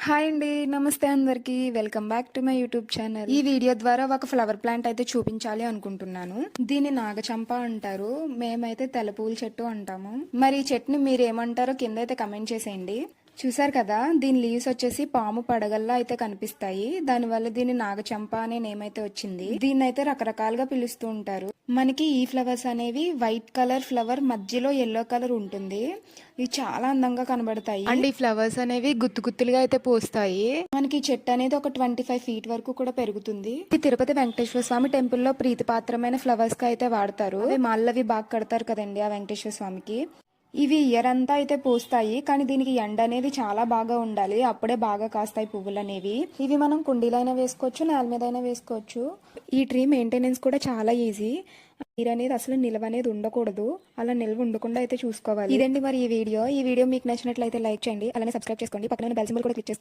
Hi అండి. నమస్తే అందరికి. Welcome back to my YouTube channel. ఈ వీడియో ద్వారా ఒక ఫ్లవర్ ప్లాంట్ అయితే చూపించాలి అనుకుంటున్నాను. దీన్ని నాగచంప అంటారు. మేమైతే తెల్లపూల చెట్టు అంటాము. మరి ఈ చెట్టుని మీరు ఏమంటారో కింద అయితే కమెంట్ చేసేయండి. చూసారు కదా, దీని లీవ్స్ వచ్చేసి పాము పడగల్లా అయితే కనిపిస్తాయి. దానివల్ల దీన్ని నాగచంప అనే నేమ్ అయితే వచ్చింది. దీన్ని అయితే రకరకాలుగా పిలుస్తూ ఉంటారు. మనకి ఈ ఫ్లవర్స్ అనేవి వైట్ కలర్ ఫ్లవర్ మధ్యలో ఎల్లో కలర్ ఉంటుంది. ఇవి చాలా అందంగా కనబడతాయి అండ్ ఈ ఫ్లవర్స్ అనేవి గుత్తు గుత్తులుగా అయితే పూస్తాయి. మనకి ఈ చెట్టు అనేది ఒక 25 feet వరకు కూడా పెరుగుతుంది. ఈ తిరుపతి వెంకటేశ్వర స్వామి టెంపుల్ లో ప్రీతిపాత్రమైన ఫ్లవర్స్ గా అయితే వాడతారు. మాల్లవి బాగా కడతారు కదండి ఆ వెంకటేశ్వర స్వామికి. ఇవి ఇయర్ అంతా అయితే పూస్తాయి, కానీ దీనికి ఎండ అనేది చాలా బాగా ఉండాలి, అప్పుడే బాగా కాస్తాయి పువ్వులు అనేవి. ఇవి మనం కుండీలైనా వేసుకోవచ్చు, నేల మీద అయినా వేసుకోవచ్చు. ఈ ట్రీ మెయింటెనెన్స్ కూడా చాలా ఈజీ. నీరు అనేది అసలు నిల్వ అనేది ఉండకూడదు, అలా నిల్వ ఉండకుండా అయితే చూసుకోవాలి. ఇదండి మరి ఈ వీడియో మీకు నచ్చినట్లయితే లైక్ చేయండి, అలానే సబ్స్క్రైబ్ చేసుకోండి, పక్కన బెల్ సింబల్ కూడా క్లిక్ చేసుకోండి.